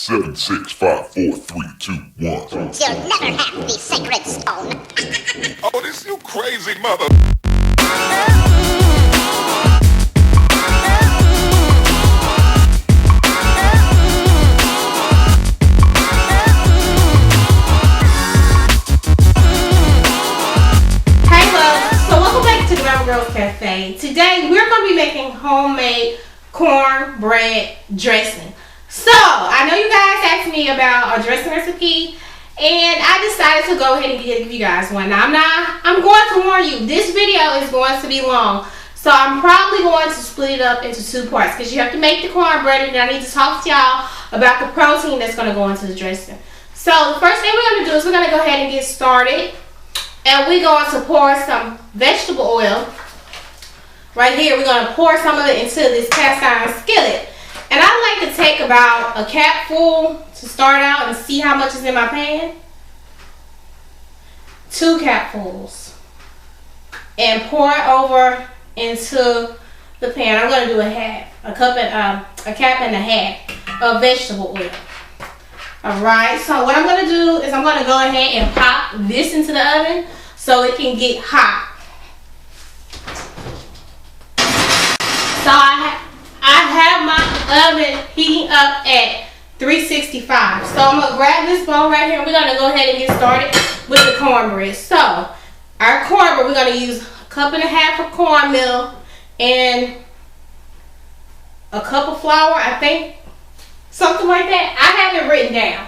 7, 6, 5, 4, 3, 2, 1. You'll never have the sacred stone. Oh, this you crazy mother. Cafe. Today we're going to be making homemade cornbread dressing. So I know you guys asked me about a dressing recipe, and I decided to go ahead and give you guys one. Now I'm going to warn you, this video is going to be long, so I'm probably going to split it up into two parts because you have to make the cornbread, and I need to talk to y'all about the protein that's going to go into the dressing. So the first thing we're going to do is we're going to go ahead and get started, and we're going to pour some vegetable oil. Right here, we're going to pour some of it into this cast iron skillet. And I like to take about a cap full to start out and see how much is in my pan. 2 capfuls. And pour it over into the pan. I'm going to do a cap and a half of vegetable oil. Alright, so what I'm going to do is I'm going to go ahead and pop this into the oven so it can get hot. So I have my oven heating up at 365. So I'm going to grab this bowl right here. We're going to go ahead and get started with the cornbread. So our cornbread, we're going to use 1.5 cups of cornmeal and a cup of flour, I think. Something like that. I have it written down.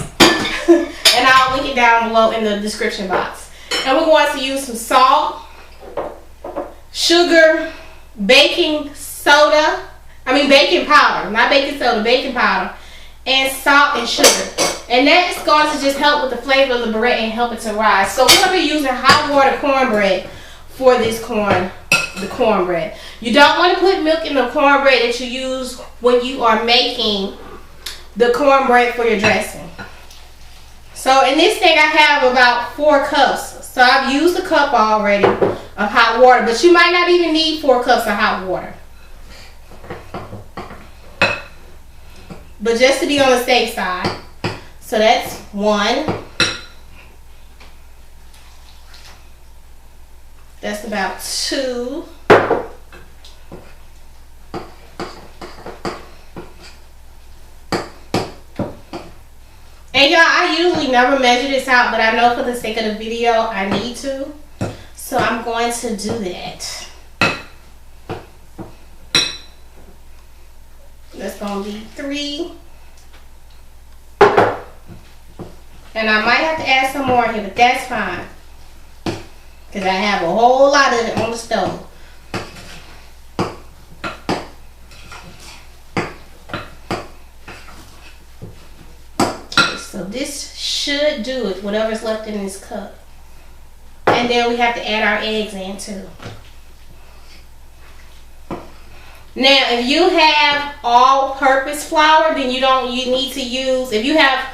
And I'll link it down below in the description box. And we're going to use some salt, sugar, baking powder, not baking soda, baking powder, and salt and sugar. And that's going to just help with the flavor of the bread and help it to rise. So we're going to be using hot water cornbread for this the cornbread. You don't want to put milk in the cornbread that you use when you are making the cornbread for your dressing. So in this thing I have about 4 cups. So I've used a cup already of hot water, but you might not even need 4 cups of hot water. But just to be on the safe side. So that's 1. That's about 2. And y'all, I usually never measure this out, but I know for the sake of the video, I need to. So I'm going to do that. That's going to be 3. And I might have to add some more here, but that's fine. Because I have a whole lot of it on the stove. Okay, so this should do it, whatever's left in this cup. And then we have to add our eggs in too. Now, if you have all-purpose flour, then you need to use, if you have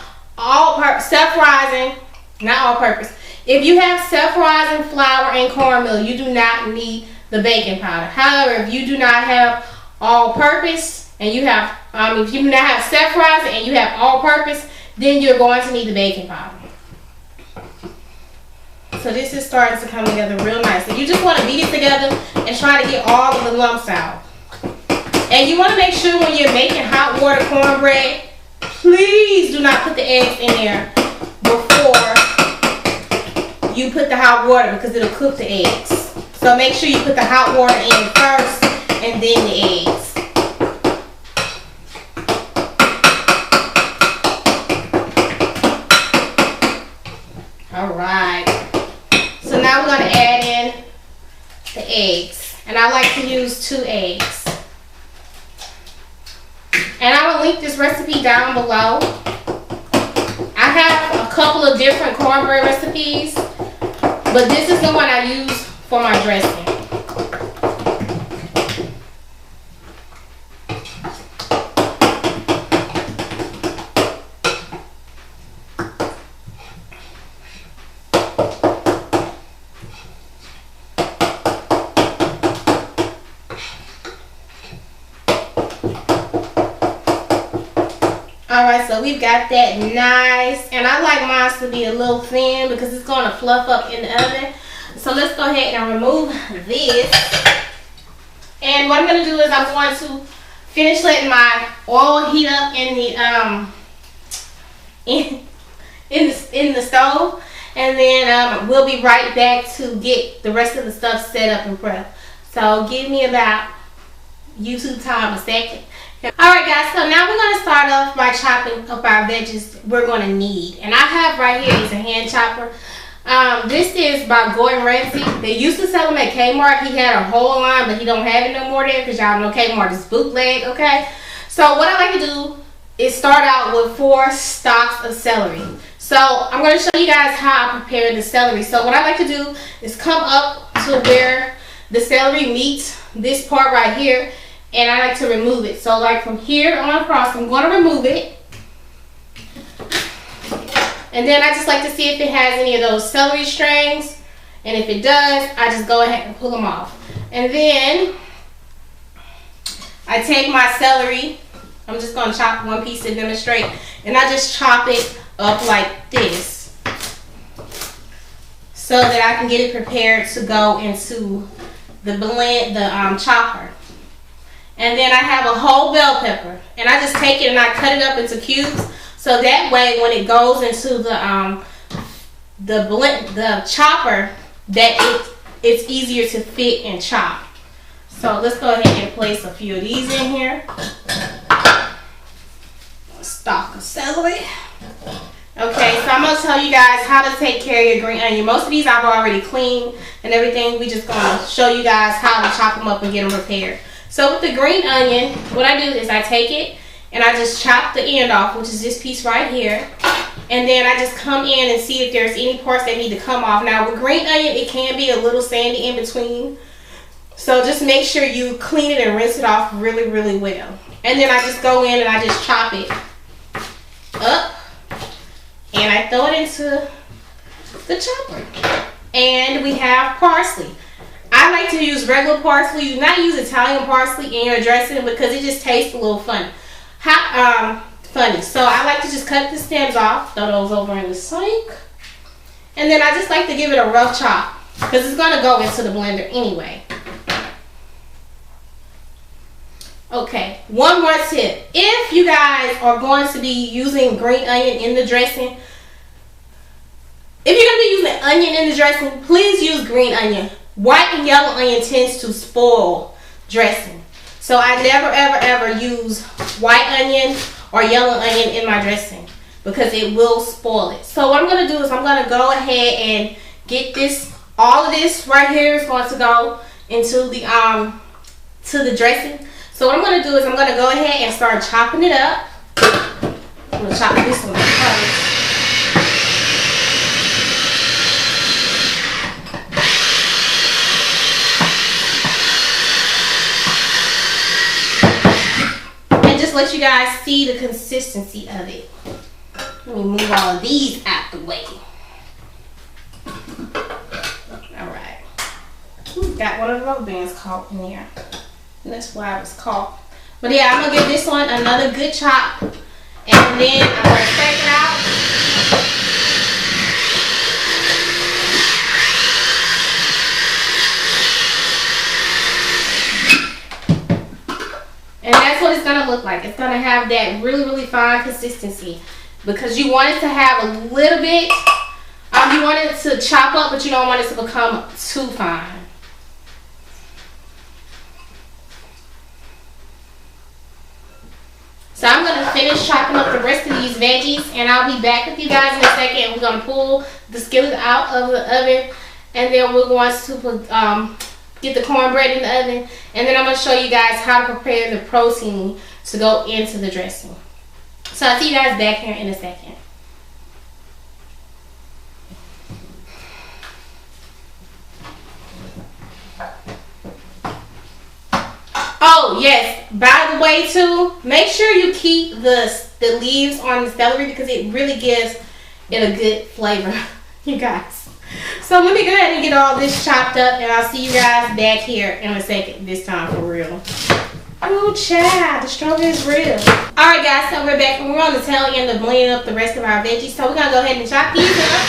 self-rising, not all-purpose, if you have self-rising flour and cornmeal, you do not need the baking powder. However, if you do not have all-purpose, and you have, if you do not have self-rising and you have all-purpose, then you're going to need the baking powder. So this is starting to come together real nice. And you just want to beat it together and try to get all of the lumps out. And you want to make sure when you're making hot water cornbread, please do not put the eggs in there before you put the hot water because it'll cook the eggs. So make sure you put the hot water in first and then the eggs. Alright. So now we're going to add in the eggs. And I like to use 2 eggs. And I will link this recipe down below. I have a couple of different cornbread recipes, but this is the one I use for my dressing. Alright, so So we've got that nice, and I like mine to be a little thin because it's going to fluff up in the oven. So let's go ahead and remove this. And what I'm going to do is I'm going to finish letting my oil heat up in the stove, and then we'll be right back to get the rest of the stuff set up and prep. So give me about YouTube time a second. Alright guys, so now we're going to start off by chopping up our veggies we're going to need. And I have right here is a hand chopper. This is by Cornbread. They used to sell them at Kmart. He had a whole line, but he don't have it no more there because y'all know Kmart is bootleg, okay? So what I like to do is start out with 4 stalks of celery. So I'm going to show you guys how I prepare the celery. So what I like to do is come up to where the celery meets this part right here, and I like to remove it. So like from here on across, I'm going to remove it. And then I just like to see if it has any of those celery strings. And if it does, I just go ahead and pull them off. And then I take my celery. I'm just going to chop one piece to demonstrate. And I just chop it up like this, so that I can get it prepared to go into the chopper. And then I have a whole bell pepper, and I just take it and I cut it up into cubes, so that way when it goes into the chopper, that it's easier to fit and chop. So let's go ahead and place a few of these in here. A stalk of celery. Okay, so I'm going to tell you guys how to take care of your green onion. Most of these I've already cleaned and everything. We just going to show you guys how to chop them up and get them prepared. So with the green onion, what I do is I take it and I just chop the end off, which is this piece right here. And then I just come in and see if there's any parts that need to come off. Now with green onion, it can be a little sandy in between. So just make sure you clean it and rinse it off really, really well. And then I just go in and I just chop it up. And I throw it into the chopper. And we have parsley. I like to use regular parsley. Do not use Italian parsley in your dressing because it just tastes a little funny. So I like to just cut the stems off, throw those over in the sink. And then I just like to give it a rough chop because it's going to go into the blender anyway. Okay, one more tip. If you guys are going to be using green onion in the dressing, if you're going to be using onion in the dressing, please use green onion. White and yellow onion tends to spoil dressing. So I never ever use white onion or yellow onion in my dressing because it will spoil it. So what I'm going to do is I'm going to go ahead and get this, all of this right here is going to go into the dressing. So what I'm going to do is I'm going to go ahead and start chopping it up. I'm going to chop this one first. And just let you guys see the consistency of it. Let me move all of these out the way. Alright. Got one of the rubber bands caught in there. That's why I was caught. But yeah, I'm going to give this one another good chop. And then I'm going to take it out. And that's what it's going to look like. It's going to have that really, really fine consistency. Because you want it to have a little bit. You want it to chop up, but you don't want it to become too fine. So I'm going to finish chopping up the rest of these veggies, and I'll be back with you guys in a second. We're going to pull the skillet out of the oven, and then we're going to get the cornbread in the oven, and then I'm going to show you guys how to prepare the protein to go into the dressing. So I'll see you guys back here in a second. Oh yes, by the way too, make sure you keep the leaves on the celery because it really gives it a good flavor, you guys. So let me go ahead and get all this chopped up, and I'll see you guys back here in a second, this time for real. Oh, child, the struggle is real. Alright, guys, so we're back and we're on the tail end of blending up the rest of our veggies. So we're going to go ahead and chop these up.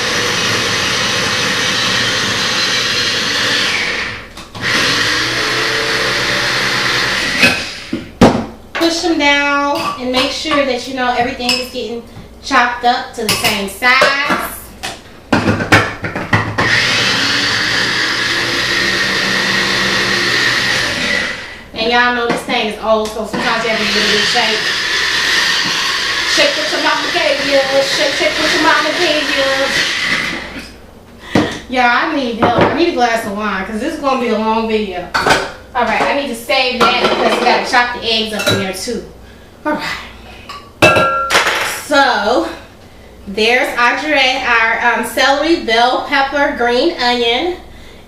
Push them down and make sure that you know everything is getting chopped up to the same size. And y'all know this thing is old, so sometimes you have to get it in shape. Shake what your mama gave you. Shake what your mama gave you. Yeah, I need help. I need a glass of wine because this is going to be a long video. Alright, I need to save that because we got to chop the eggs up in there too. Alright. So, there's our celery, bell pepper, green onion,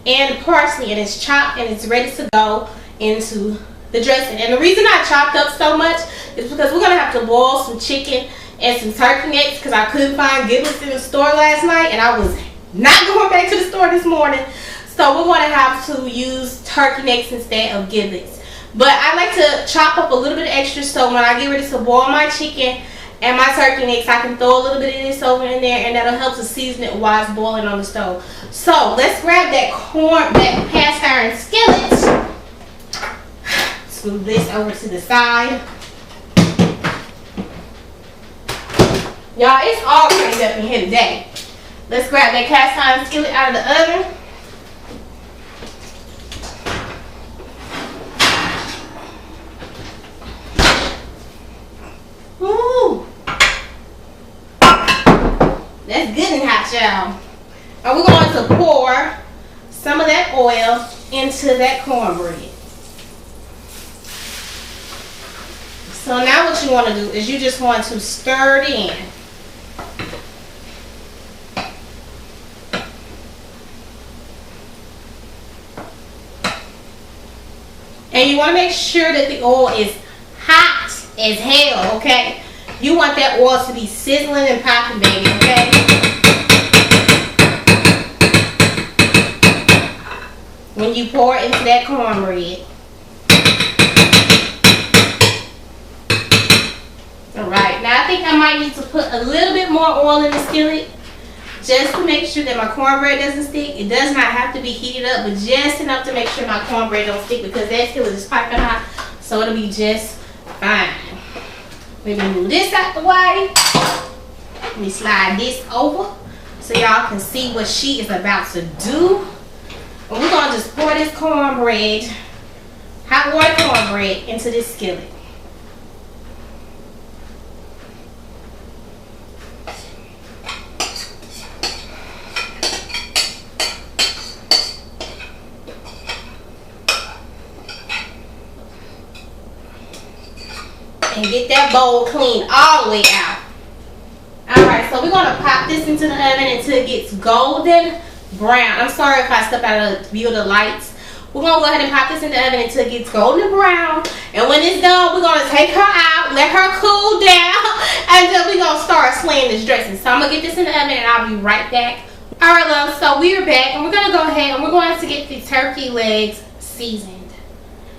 and parsley. And it's chopped and it's ready to go into the dressing. And the reason I chopped up so much is because we're going to have to boil some chicken and some turkey necks because I couldn't find giblets in the store last night. And I was not going back to the store this morning. So we're going to have to use turkey necks instead of giblets. But I like to chop up a little bit extra so when I get ready to boil my chicken and my turkey necks, I can throw a little bit of this over in there and that'll help to season it while it's boiling on the stove. So let's grab that cast iron skillet. Move this over to the side. Y'all, it's all crazy up in here today. Let's grab that cast iron skillet out of the oven. Ooh. That's good and hot, y'all. And we're going to pour some of that oil into that cornbread. So now what you want to do is you just want to stir it in. And you want to make sure that the oil is hot as hell, okay? You want that oil to be sizzling and popping, baby, okay? When you pour it into that cornbread. Alright, now I think I might need to put a little bit more oil in the skillet just to make sure that my cornbread doesn't stick. It does not have to be heated up, but just enough to make sure my cornbread don't stick because that skillet is piping hot, so it'll be just fine. Let me move this out the way. Let me slide this over so y'all can see what she is about to do. And we're going to just pour this cornbread, hot water cornbread, into this skillet. And get that bowl clean all the way out. Alright, so we're going to pop this into the oven until it gets golden brown. I'm sorry if I step out of the view of the lights. We're going to go ahead and pop this in the oven until it gets golden brown. And when it's done, we're going to take her out, let her cool down, and then we're going to start slaying this dressing. So I'm going to get this in the oven and I'll be right back. Alright, love, so we are back and we're going to go ahead and we're going to get the turkey legs seasoned.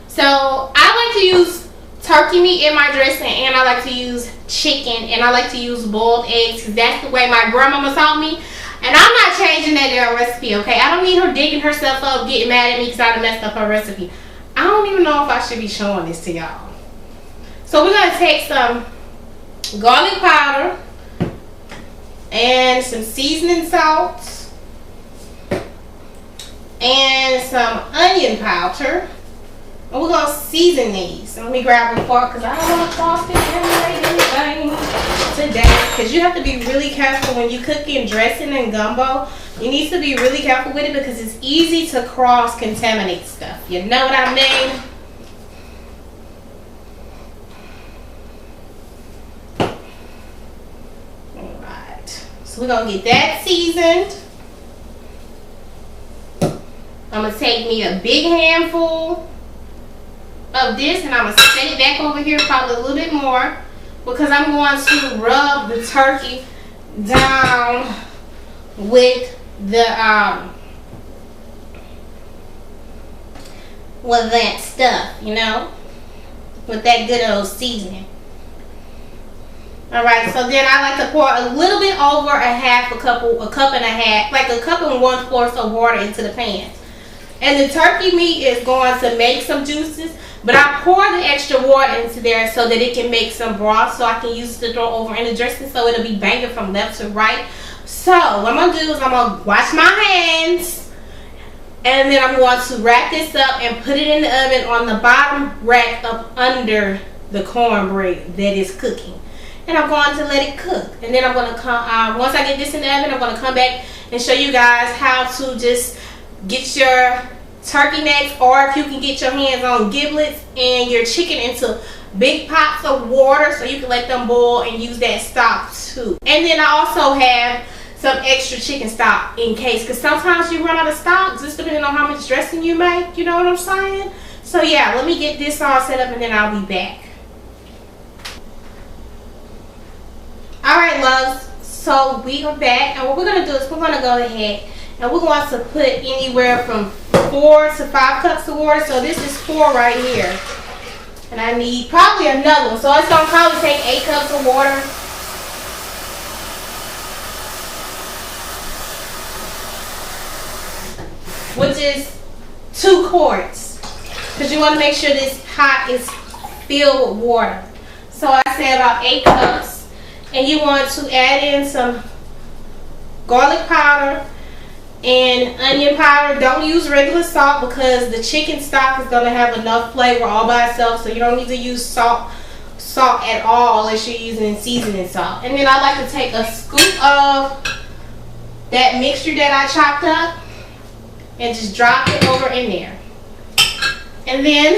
So I like to use turkey meat in my dressing, and I like to use chicken, and I like to use boiled eggs because that's the way my grandmama taught me. And I'm not changing that damn recipe, okay? I don't need her digging herself up, getting mad at me because I done messed up her recipe. I don't even know if I should be showing this to y'all. So we're going to take some garlic powder and some seasoning salt and some onion powder. And we're going to season these. So let me grab a fork because I don't want to toss this anything today. Because you have to be really careful when you cooking dressing and gumbo. You need to be really careful with it because it's easy to cross-contaminate stuff. You know what I mean? Alright. So we're going to get that seasoned. I'm going to take me a big handful of this and I'm going to set it back over here probably a little bit more because I'm going to rub the turkey down with the with that stuff, you know. with that good old seasoning. Alright, so then I like to pour a little bit over a cup and a half, like a cup and 1/4 of water into the pan. And the turkey meat is going to make some juices, but I pour the extra water into there so that it can make some broth so I can use it to throw over in the dressing so it'll be banging from left to right. So what I'm going to do is I'm going to wash my hands, and then I'm going to wrap this up and put it in the oven on the bottom rack up under the cornbread that is cooking. And I'm going to let it cook. And then I'm going to come, once I get this in the oven, I'm going to come back and show you guys how to just get your turkey necks, or if you can get your hands on giblets and your chicken into big pots of water so you can let them boil and use that stock too. And then I also have some extra chicken stock in case, because sometimes you run out of stock just depending on how much dressing you make, you know what I'm saying? So yeah, let me get this all set up and then I'll be back. Alright loves, so we are back, and what we're going to do is we're going to go ahead and we're going to put anywhere from 4 to 5 cups of water. So this is 4 right here. And I need probably another one. So it's going to probably take 8 cups of water. Which is 2 quarts. Because you want to make sure this pot is filled with water. So I said about 8 cups. And you want to add in some garlic powder and onion powder. Don't use regular salt because the chicken stock is going to have enough flavor all by itself. So you don't need to use salt at all unless you're using seasoning salt. And then I like to take a scoop of that mixture that I chopped up and just drop it over in there. And then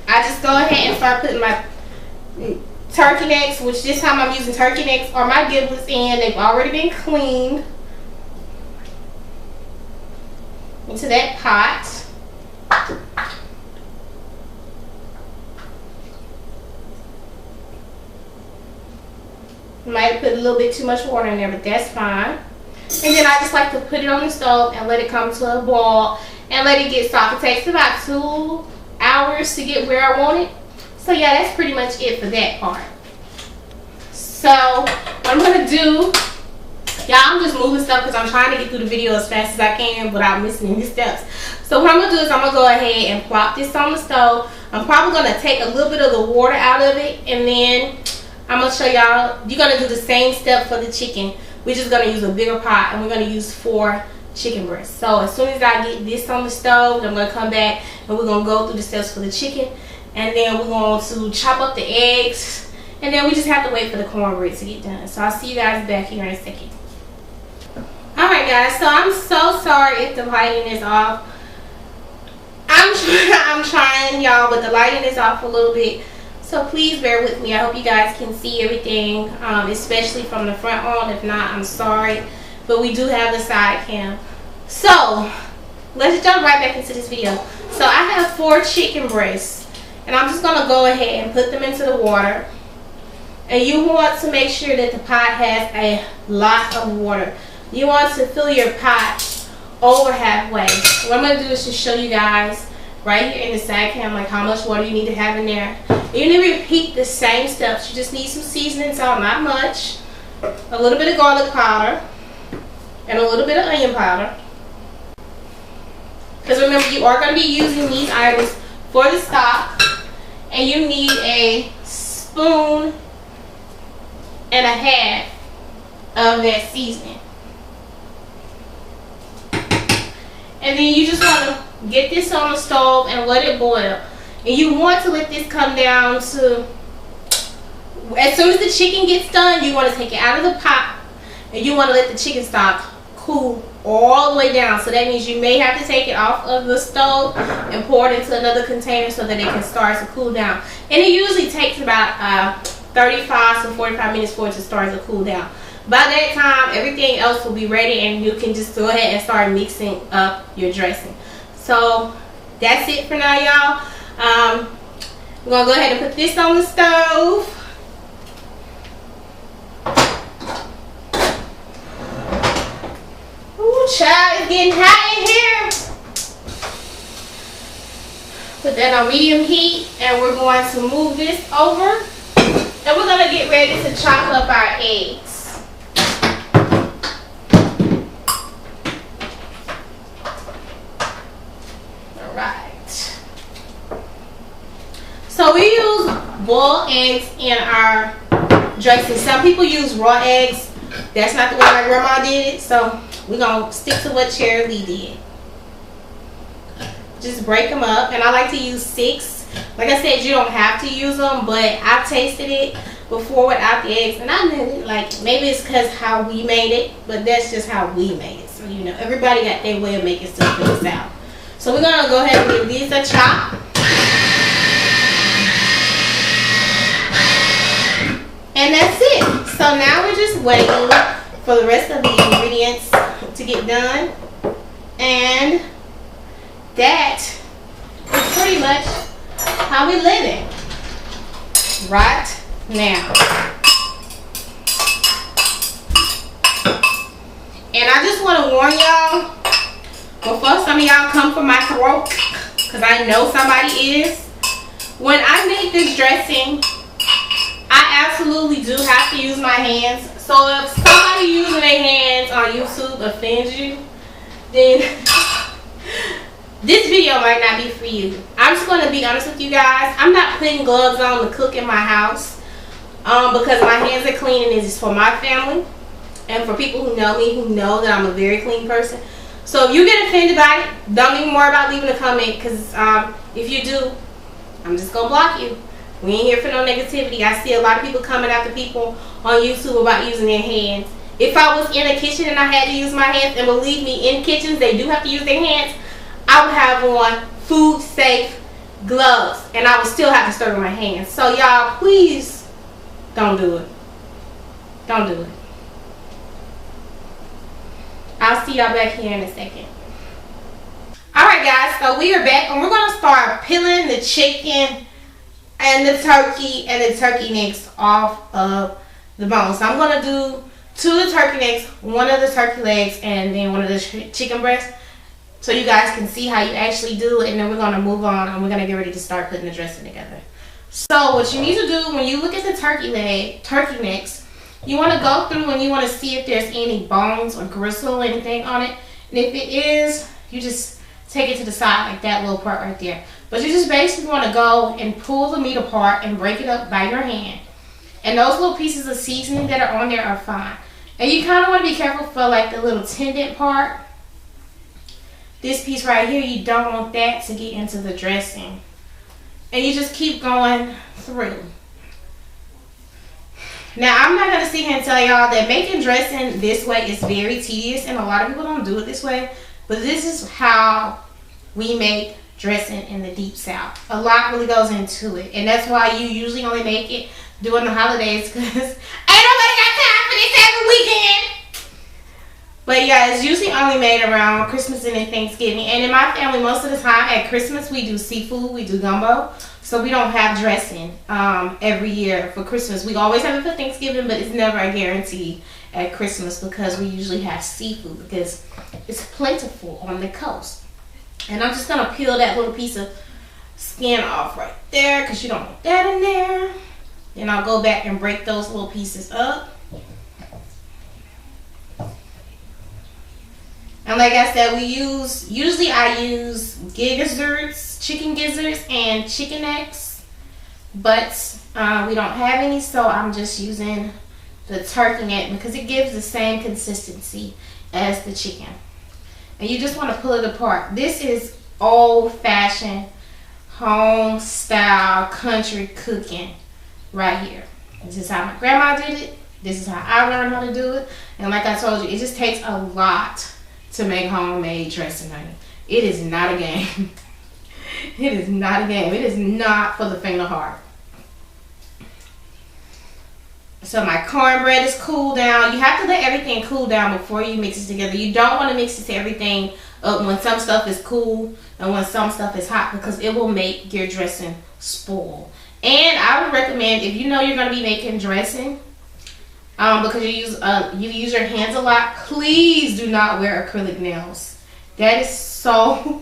I just go ahead and start putting my turkey necks, which this time I'm using turkey necks or my giblets in. They've already been cleaned, into that pot. Might have put a little bit too much water in there, but that's fine. And then I just like to put it on the stove and let it come to a boil and let it get soft. It takes about 2 hours to get where I want it. So yeah, that's pretty much it for that part. So what I'm going to do, y'all, I'm just moving stuff because I'm trying to get through the video as fast as I can without missing any steps. So what I'm going to do is I'm going to go ahead and plop this on the stove. I'm probably going to take a little bit of the water out of it, and then I'm going to show y'all, you're going to do the same step for the chicken. We're just going to use a bigger pot, and we're going to use 4 chicken breasts. So as soon as I get this on the stove, I'm going to come back and we're going to go through the steps for the chicken, and then we're going to chop up the eggs, and then we just have to wait for the cornbread to get done. So I'll see you guys back here in a second. Alright guys, so I'm so sorry if the lighting is off. I'm trying, y'all, but the lighting is off a little bit. So please bear with me. I hope you guys can see everything, especially from the front on. If not, I'm sorry. But we do have the side cam. So let's jump right back into this video. So I have 4 chicken breasts, and I'm just going to go ahead and put them into the water. And you want to make sure that the pot has a lot of water. You want to fill your pot over halfway. What I'm going to do is just show you guys right here in the side cam like how much water you need to have in there. You need to repeat the same steps. You just need some seasoning salt, not much. A little bit of garlic powder. And a little bit of onion powder. Because remember, you are going to be using these items for the stock. And you need a spoon and a half of that seasoning. And then you just want to get this on the stove and let it boil. And you want to let this come down to, as soon as the chicken gets done, you want to take it out of the pot. And you want to let the chicken stock cool all the way down. So that means you may have to take it off of the stove and pour it into another container so that it can start to cool down. And it usually takes about 35 to 45 minutes for it to start to cool down. By that time, everything else will be ready, and you can just go ahead and start mixing up your dressing. So that's it for now, y'all. I'm going to go ahead and put this on the stove. Ooh, child, it's getting hot in here. Put that on medium heat, and we're going to move this over, and we're going to get ready to chop up our eggs. Alright. So we use boiled eggs in our dressing. Some people use raw eggs. That's not the way my grandma did it, so we're going to stick to what Cherry Lee did. Just break them up, and I like to use 6. Like I said, you don't have to use them, but I've tasted it before without the eggs, and I knew, like, maybe it's because how we made it, but that's just how we made it. So, you know, everybody got their way of making stuff for this out. So we're going to go ahead and give these a chop. And that's it. So now we're just waiting for the rest of the ingredients to get done. And that is pretty much how we living right now. And I just want to warn y'all, before some of y'all come for my throat, because I know somebody is, when I make this dressing, I absolutely do have to use my hands. So if somebody using their hands on YouTube offends you, then this video might not be for you. I'm just going to be honest with you guys. I'm not putting gloves on to cook in my house because my hands are clean, and this is for my family and for people who know me, who know that I'm a very clean person. So if you get offended by it, don't even worry about leaving a comment, because if you do, I'm just going to block you. We ain't here for no negativity. I see a lot of people coming after people on YouTube about using their hands. If I was in a kitchen and I had to use my hands, and believe me, in kitchens they do have to use their hands, I would have on food safe gloves, and I would still have to stir with my hands. So y'all, please don't do it. Don't do it. I'll see y'all back here in a second. Alright guys, so we are back, and we're going to start peeling the chicken and the turkey necks off of the bone. So I'm going to do 2 of the turkey necks, 1 of the turkey legs, and then 1 of the chicken breasts, so you guys can see how you actually do it. And then we're going to move on, and we're going to get ready to start putting the dressing together. So what you need to do when you look at the turkey necks, you want to go through and you want to see if there's any bones or gristle or anything on it. And if it is, you just take it to the side, like that little part right there. But you just basically want to go and pull the meat apart and break it up by your hand. And those little pieces of seasoning that are on there are fine. And you kind of want to be careful for like the little tendon part. This piece right here, you don't want that to get into the dressing. And you just keep going through. Now, I'm not going to sit here and tell y'all that making dressing this way is very tedious, and a lot of people don't do it this way. But this is how we make dressing in the Deep South. A lot really goes into it, and that's why you usually only make it during the holidays, because ain't nobody got time for this every weekend. But yeah, it's usually only made around Christmas and Thanksgiving. And in my family, most of the time at Christmas, we do seafood, we do gumbo. So we don't have dressing every year for Christmas. We always have it for Thanksgiving, but it's never a guarantee at Christmas, because we usually have seafood, because it's plentiful on the coast. And I'm just going to peel that little piece of skin off right there, because you don't want that in there. Then I'll go back and break those little pieces up. And like I said, usually I use gizzards, chicken gizzards, and chicken necks. But we don't have any, so I'm just using the turkey neck, because it gives the same consistency as the chicken. And you just want to pull it apart. This is old-fashioned, home-style country cooking right here. This is how my grandma did it. This is how I learned how to do it. And like I told you, it just takes a lot to make homemade dressing, honey. It is not a game. It is not a game. It is not for the faint of heart. So my cornbread is cooled down. You have to let everything cool down before you mix it together. You don't want to mix everything up when some stuff is cool and when some stuff is hot, because it will make your dressing spoil. And I would recommend, if you know you're going to be making dressing, because you use your hands a lot, please do not wear acrylic nails. That is so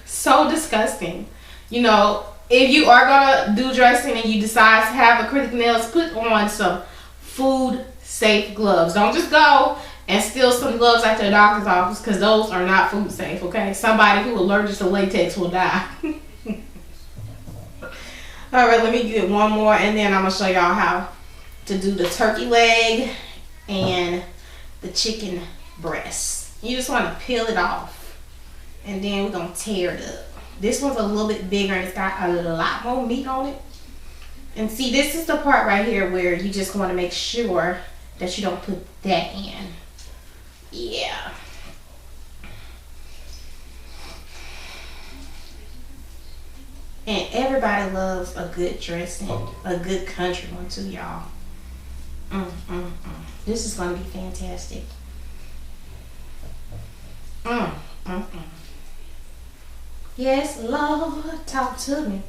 so disgusting. You know, if you are gonna do dressing and you decide to have acrylic nails, put on some food safe gloves. Don't just go and steal some gloves at your doctor's office, because those are not food safe, okay? Somebody who allergic to latex will die. Alright, let me get one more and then I'm gonna show y'all how to do the turkey leg and the chicken breast. You just want to peel it off and then we're gonna tear it up. This one's a little bit bigger and it's got a lot more meat on it. And see, this is the part right here where you just want to make sure that you don't put that in. Yeah. And everybody loves a good dressing, a good country one too, y'all. This is gonna be fantastic. Yes, Lord, talk to me.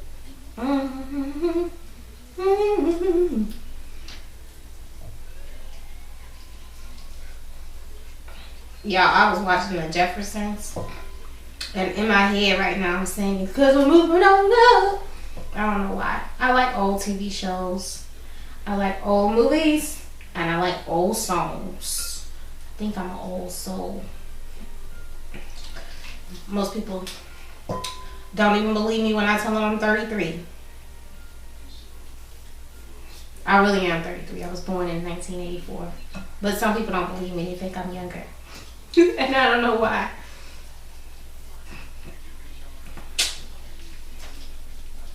Y'all, I was watching the Jeffersons, and in my head right now I'm singing, "'Cause we're moving on up." I don't know why. I like old TV shows. I like old movies. And I like old songs. I think I'm an old soul. Most people don't even believe me when I tell them I'm 33. I really am 33. I was born in 1984. But some people don't believe me. They think I'm younger. And I don't know why.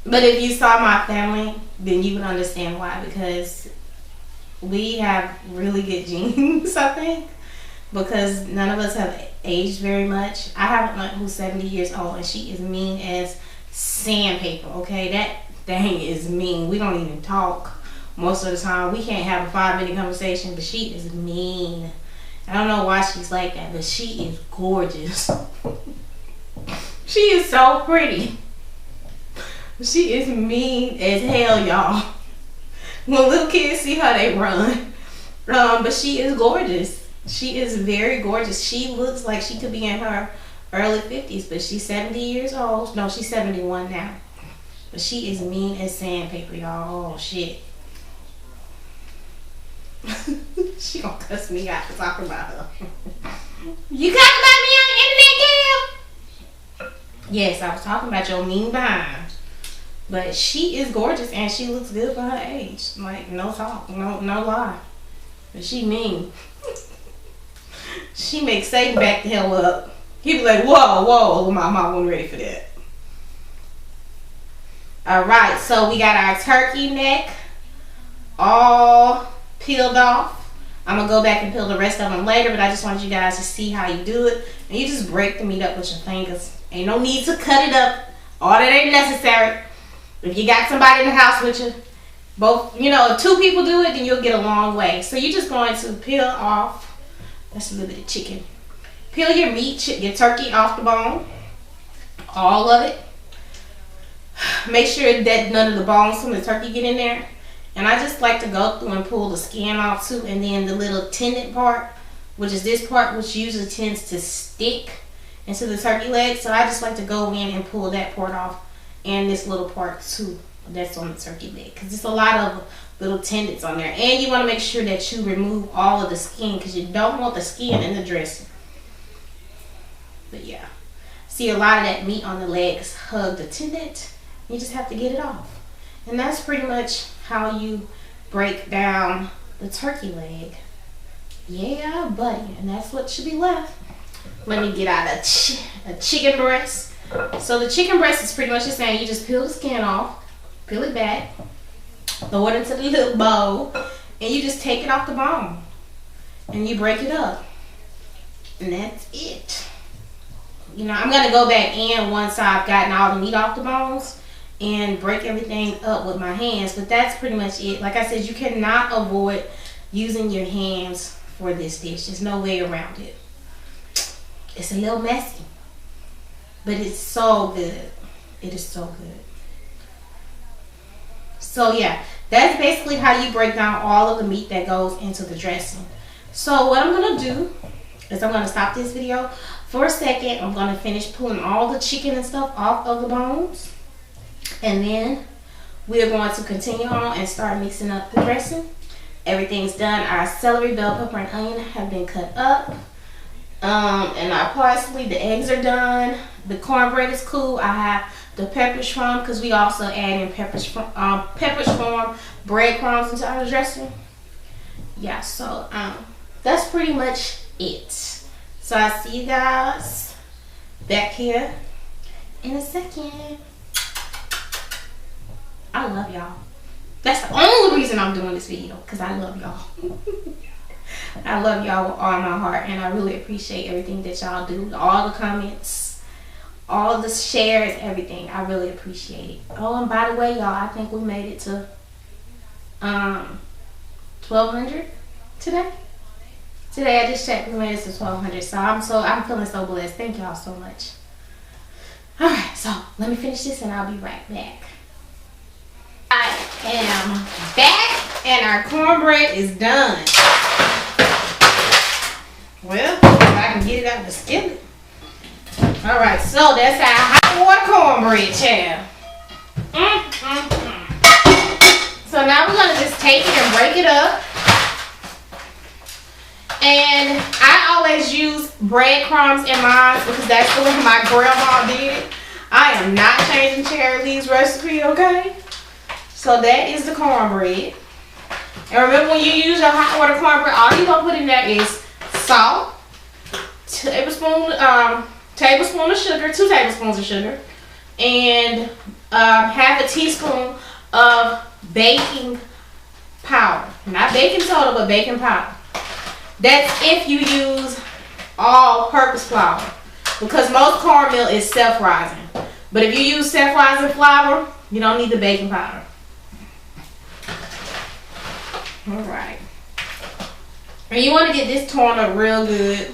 But if you saw my family, then you would understand why. Because we have really good genes, I think. Because none of us have aged very much. I have an aunt who's 70 years old and she is mean as sandpaper, okay? That thing is mean. We don't even talk most of the time. We can't have a 5-minute conversation, but she is mean. I don't know why she's like that, but she is gorgeous. She is so pretty. She is mean as hell, y'all. When little kids see her, they run. But she is gorgeous. She is very gorgeous. She looks like she could be in her early 50s, but she's 70 years old. No, she's 71 now. But she is mean as sandpaper, y'all. Oh, shit. She gonna cuss me out for talking about her. You talking about me on the internet, girl? Yes, I was talking about your mean behind. But she is gorgeous and she looks good for her age. Like, no talk, no lie. But she mean. She makes Satan back the hell up. He be like, whoa, my mom wasn't ready for that. Alright, so we got our turkey neck all peeled off. I'm going to go back and peel the rest of them later, but I just want you guys to see how you do it. And you just break the meat up with your fingers. Ain't no need to cut it up. All that ain't necessary. If you got somebody in the house with you, both, you know, if 2 people do it, then you'll get a long way. So you're just going to peel off, that's a little bit of chicken. Peel your meat, your turkey off the bone, all of it. Make sure that none of the bones from the turkey get in there. And I just like to go through and pull the skin off too, and then the little tendon part, which is this part, which usually tends to stick into the turkey leg. So I just like to go in and pull that part off. And this little part too, that's on the turkey leg, because there's a lot of little tendons on there. And you want to make sure that you remove all of the skin, because you don't want the skin in the dressing. But yeah, see, a lot of that meat on the legs hug the tendon. You just have to get it off. And that's pretty much how you break down the turkey leg. Yeah, buddy, and that's what should be left. Let me get out a chicken breast. So the chicken breast is pretty much the same. You just peel the skin off, peel it back, throw it into the little bowl, and you just take it off the bone. And you break it up. And that's it. You know, I'm going to go back in once I've gotten all the meat off the bones and break everything up with my hands. But that's pretty much it. Like I said, you cannot avoid using your hands for this dish. There's no way around it. It's a little messy. But it's so good. It is so good. So yeah, that's basically how you break down all of the meat that goes into the dressing. So what I'm going to do is I'm going to stop this video for a second. I'm going to finish pulling all the chicken and stuff off of the bones. And then we're going to continue on and start mixing up the dressing. Everything's done. Our celery, bell pepper, and onion have been cut up. And our parsley, the eggs are done. The cornbread is cool. I have the peppers from, because we also add in peppers from breadcrumbs into our dressing. Yeah, so that's pretty much it. So I'll see you guys back here in a second. I love y'all. That's the only reason I'm doing this video, because I love y'all. I love y'all with all my heart, and I really appreciate everything that y'all do. All the comments, all the shares, everything. I really appreciate it. Oh, and by the way, y'all, I think we made it to 1,200 today. Today I just checked, we made it to 1,200. So I'm feeling so blessed. Thank y'all so much. Alright, so let me finish this and I'll be right back. I am back and our cornbread is done. Well, if I can get it out of the skillet. Alright, so that's our hot water cornbread, child. So now we're going to just take it and break it up. And I always use breadcrumbs in mine because that's the way my grandma did it. I am not changing Cherry Lee's recipe, okay? So that is the cornbread. And remember, when you use your hot water cornbread, all you're going to put in there is salt, tablespoon of sugar, 2 tablespoons of sugar, and half a teaspoon of baking powder. Not baking soda, but baking powder. That's if you use all-purpose flour, because most cornmeal is self-rising. But if you use self-rising flour, you don't need the baking powder. Alright. And you want to get this torn up real good.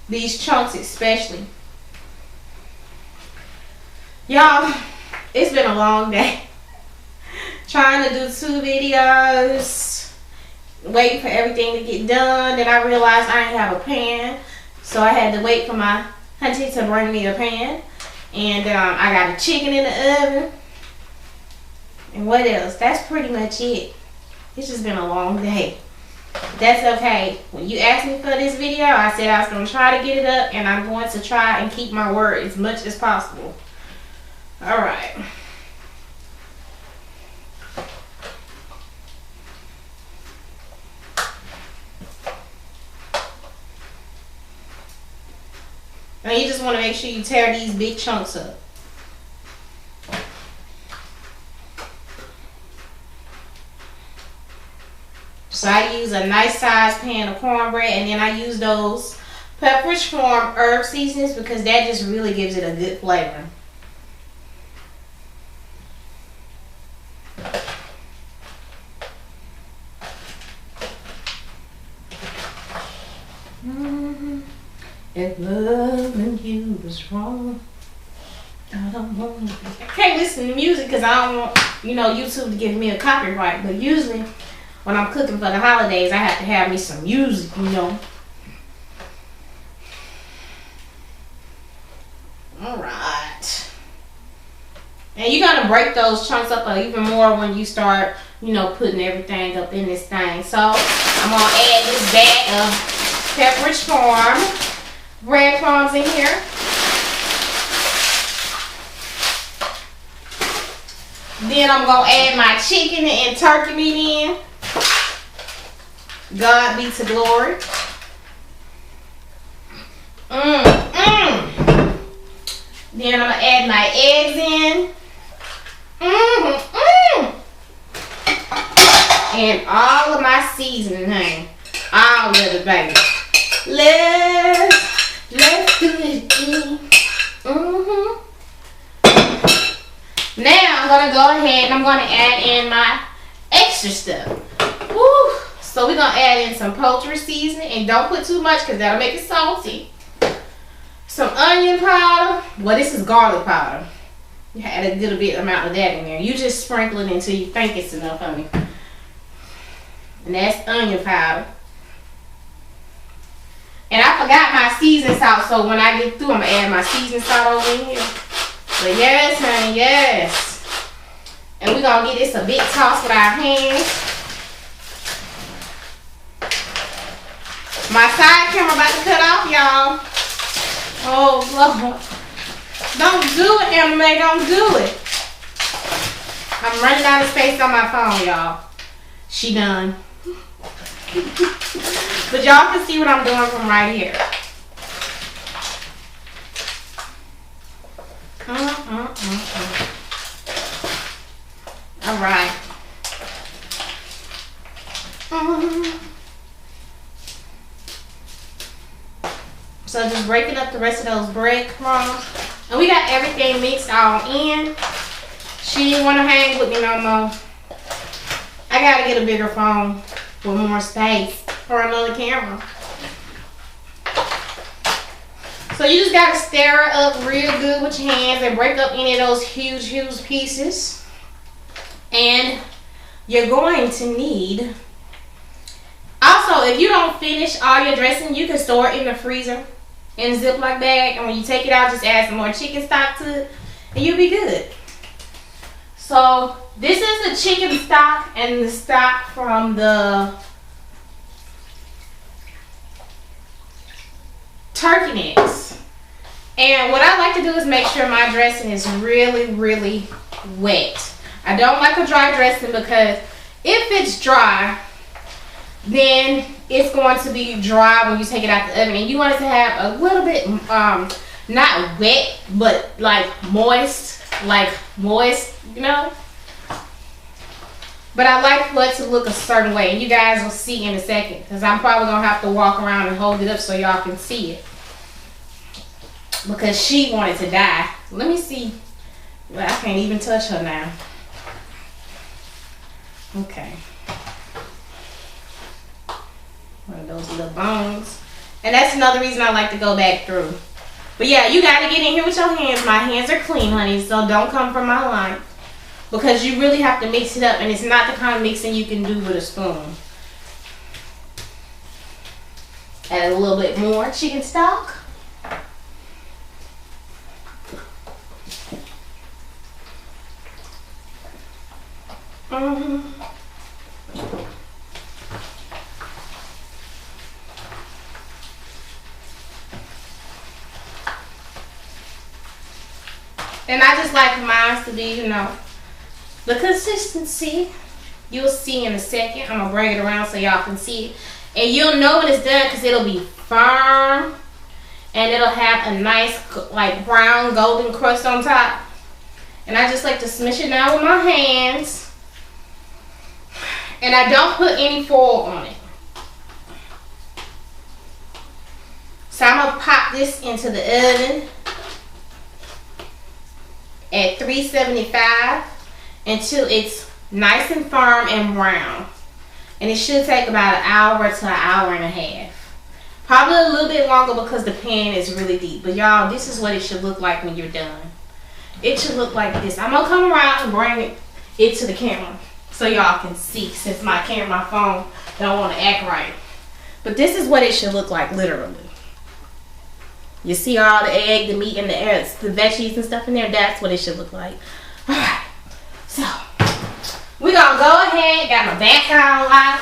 These chunks especially. Y'all, it's been a long day. Trying to do 2 videos. Waiting for everything to get done. Then I realized I didn't have a pan. So I had to wait for my auntie to bring me a pan. And I got a chicken in the oven. And what else? That's pretty much it. It's just been a long day. That's okay. When you asked me for this video, I said I was going to try to get it up. And I'm going to try and keep my word as much as possible. Alright. Now you just want to make sure you tear these big chunks up. So I use a nice size pan of cornbread, and then I use those Peppers Farm herb seasonings because that just really gives it a good flavor. If loving you was wrong, I don't want to. I can't listen to music because I don't want, YouTube to give me a copyright. But usually, when I'm cooking for the holidays, I have to have me some music, Alright. And you're going to break those chunks up even more when you start, putting everything up in this thing. So, I'm going to add this bag of Pepperidge Farm breadcrumbs in here. Then I'm going to add my chicken and turkey meat in. God be to glory. Then I'm going to add my eggs in. And all of my seasoning, honey. All of it, baby. Let's do it again. Now I'm going to go ahead and I'm going to add in my extra stuff. Woo. So we're going to add in some poultry seasoning. And don't put too much because that'll make it salty. Some onion powder. Well, this is garlic powder. You add a little bit amount of that in there. You just sprinkle it until you think it's enough, honey. And that's onion powder. And I forgot my seasoning salt, so when I get through, I'm going to add my seasoning salt over in here. But yes, honey, yes. And we're gonna get this a big toss with our hands. My side camera about to cut off, y'all. Oh, Lord. Don't do it, Anime. Don't do it. I'm running out of space on my phone, y'all. She done. But y'all can see what I'm doing from right here. All right. So just breaking up the rest of those breadcrumbs. And we got everything mixed all in. She didn't want to hang with me no more. I gotta get a bigger phone with more space for another camera. So you just gotta stir it up real good with your hands and break up any of those huge pieces. And you're going to need, also if you don't finish all your dressing, you can store it in the freezer in a Ziploc bag, and when you take it out, just add some more chicken stock to it and you'll be good. So this is the chicken stock and the stock from the turkey necks. And what I like to do is make sure my dressing is really wet. I don't like a dry dressing because if it's dry, then it's going to be dry when you take it out the oven. And you want it to have a little bit, not wet, but like moist, you know. But I like for it to look a certain way. And you guys will see in a second, because I'm probably going to have to walk around and hold it up so y'all can see it. Because she wanted to die. Let me see. Well, I can't even touch her now. Okay. One of those little bones. And that's another reason I like to go back through. But yeah, you got to get in here with your hands. My hands are clean, honey, so don't come from my line. Because you really have to mix it up, and it's not the kind of mixing you can do with a spoon. Add a little bit more chicken stock. And I just like mine to be, you know, the consistency. You'll see in a second. I'm going to bring it around so y'all can see it. And you'll know when it's done because it'll be firm. And it'll have a nice, like, brown golden crust on top. And I just like to smush it down with my hands. And I don't put any foil on it. So I'm going to pop this into the oven at 375 until it's nice and firm and brown. And it should take about an hour to an hour and a half. Probably a little bit longer because the pan is really deep. But y'all, this is what it should look like when you're done. It should look like this. I'm going to come around and bring it to the camera so y'all can see, since my phone don't want to act right. But this is what it should look like, literally. You see all the egg, the meat, and the veggies and stuff in there? That's what it should look like. Alright. So, we're going to go ahead. Got my back on lock.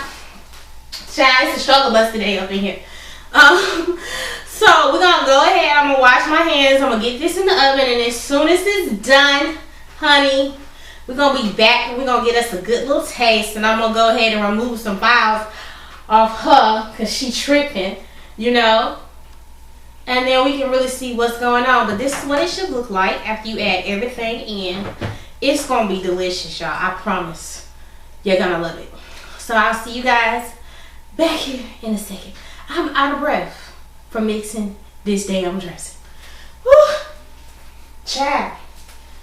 Child, it's a struggle bus today up in here. So, we're going to go ahead. I'm going to wash my hands. I'm going to get this in the oven. And as soon as it's done, honey, we're going to be back. And we're going to get us a good little taste. And I'm going to go ahead and remove some files off her because she's tripping, you know. And then we can really see what's going on. But this is what it should look like after you add everything in. It's going to be delicious, y'all. I promise. You're going to love it. So I'll see you guys back here in a second. I'm out of breath from mixing this damn dressing. Whew. Child.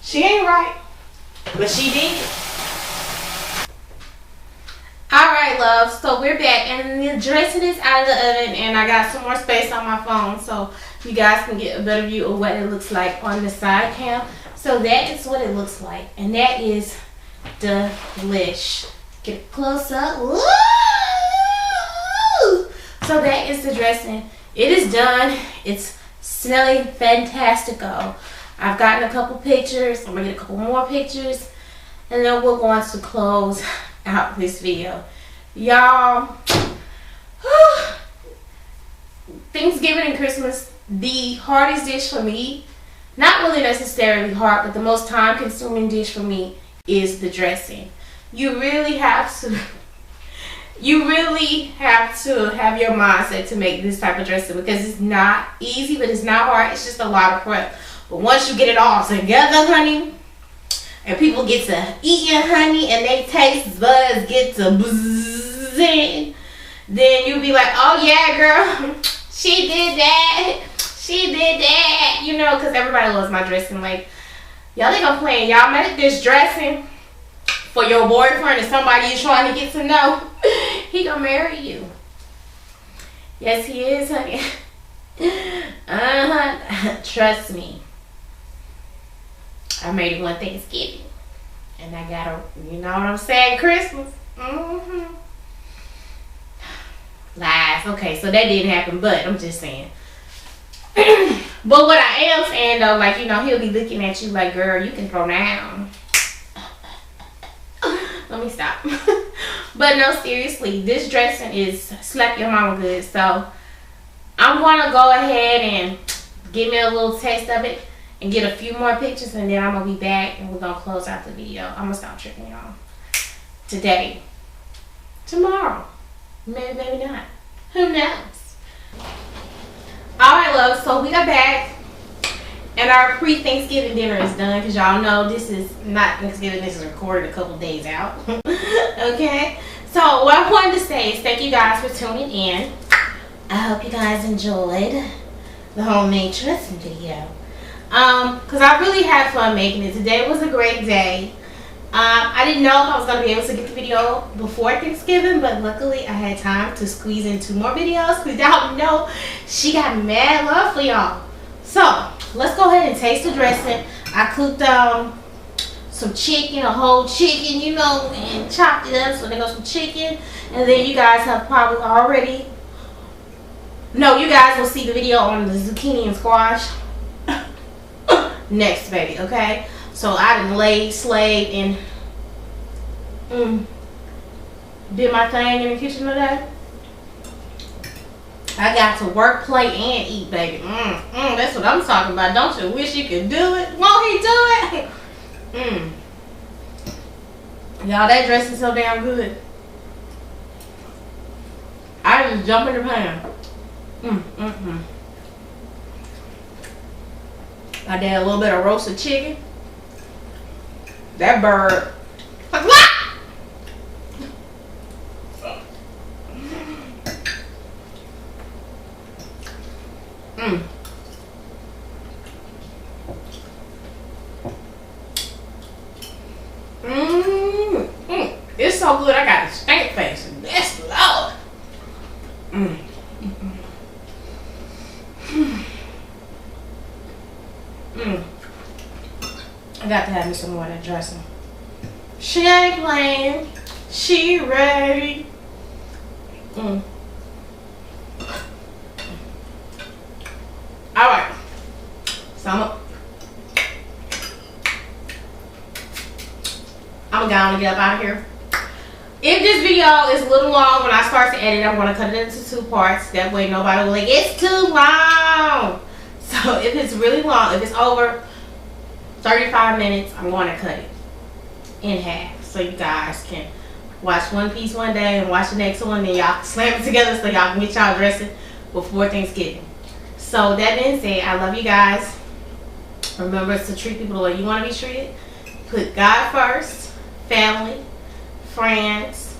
She ain't right. But she did. Alright, love, so we're back, and the dressing is out of the oven, and I got some more space on my phone so you guys can get a better view of what it looks like on the side cam. So that is what it looks like, and that is delish. Get a close up. Woo! So that is the dressing. It is done. It's smelling fantastico. I've gotten a couple pictures. I'm gonna get a couple more pictures. and then we're going to close out this video. Y'all, Thanksgiving and Christmas, the hardest dish for me, not really necessarily hard, but the most time consuming dish for me is the dressing. You really have to have your mindset to make this type of dressing, because it's not easy, but it's not hard. It's just a lot of prep. But once you get it all together, honey, and people get to eating, honey, and they taste buds get to buzzing, then you'll be like, oh yeah, girl, she did that. She did that. You know, because everybody loves my dressing. Like, y'all think I'm playing. Y'all make this dressing for your boyfriend or somebody you're trying to get to know. He gonna marry you. Yes, he is, honey. Trust me. I made it one Thanksgiving. And I got a, you know what I'm saying, Christmas. Lies. Okay, so that didn't happen, but I'm just saying. But what I am saying though, like, you know, he'll be looking at you like, girl, you can throw down. Let me stop. But no, seriously, this dressing is slap your mama good. So I'm gonna go ahead and give me a little taste of it and get a few more pictures, and then I'm gonna be back and we're gonna close out the video. I'm gonna stop tricking y'all today, tomorrow, maybe, maybe not, who knows. Alright, love, so we are back and our pre-Thanksgiving dinner is done, because y'all know this is not Thanksgiving, this is recorded a couple days out. Okay, so what I wanted to say is thank you guys for tuning in. I hope you guys enjoyed the homemade dressing video, because I really had fun making it. Today was a great day. I didn't know if I was going to be able to get the video before Thanksgiving, but luckily I had time to squeeze in 2 more videos, because y'all know she got mad love for y'all. So let's go ahead and taste the dressing. I cooked some chicken, a whole chicken, you know, and chopped it up. So there goes some chicken, and then you guys have probably already, no, you guys will see the video on the zucchini and squash next, baby. Okay, so I done slaved and did my thing in the kitchen today. I got to work, play, and eat, baby. That's what I'm talking about. Don't you wish you could do it? Won't he do it? Y'all, that dress is so damn good. I just jump in the pan. I did a little bit of roasted chicken. That bird. Like, what? It's so good. I got a stank face. Yes, Lord. I got to have me some more of that dressing. She ain't playing. She ready. Alright. So I'm gonna get up out of here. If this video is a little long, when I start to edit, I'm gonna cut it into 2 parts. That way nobody will be like, it's too long. So if it's really long, if it's over 35 minutes, I'm gonna cut it in half, so you guys can watch one piece one day and watch the next one, and y'all can slam it together so y'all can get y'all dressing before Thanksgiving. So that being said, I love you guys. Remember to treat people the way you want to be treated. Put God first, family, friends,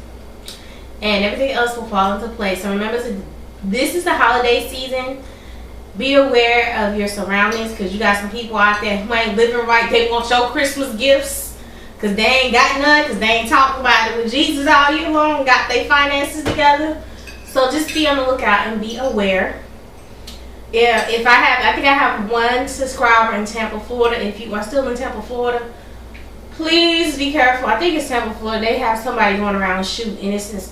and everything else will fall into place. So remember, this is the holiday season. Be aware of your surroundings, because you got some people out there who ain't living right. They want your Christmas gifts because they ain't got none, because they ain't talking about it with Jesus all year long, got their finances together. So just be on the lookout and be aware. Yeah, I think I have 1 subscriber in Tampa, Florida. If you are still in Tampa, Florida, please be careful. I think it's Tampa, Florida. They have somebody going around shooting innocent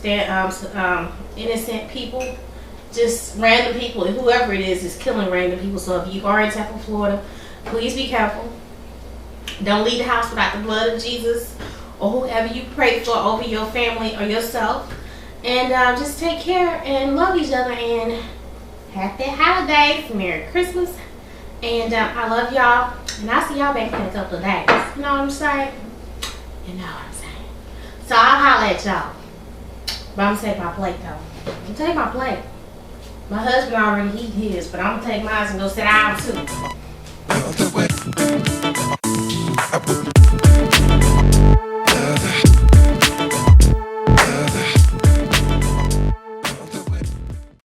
people. Just random people. Whoever it is killing random people. So if you are in Tampa, Florida, please be careful. Don't leave the house without the blood of Jesus or whoever you pray for over your family or yourself. And just take care and love each other. And happy holidays, Merry Christmas. And I love y'all. And I'll see y'all back in a couple of days. You know what I'm saying? You know what I'm saying. So I'll holler at y'all. But I'm gonna take my plate though. I'm gonna take my plate. My husband already heat his, but I'm gonna take mine and go sit down too.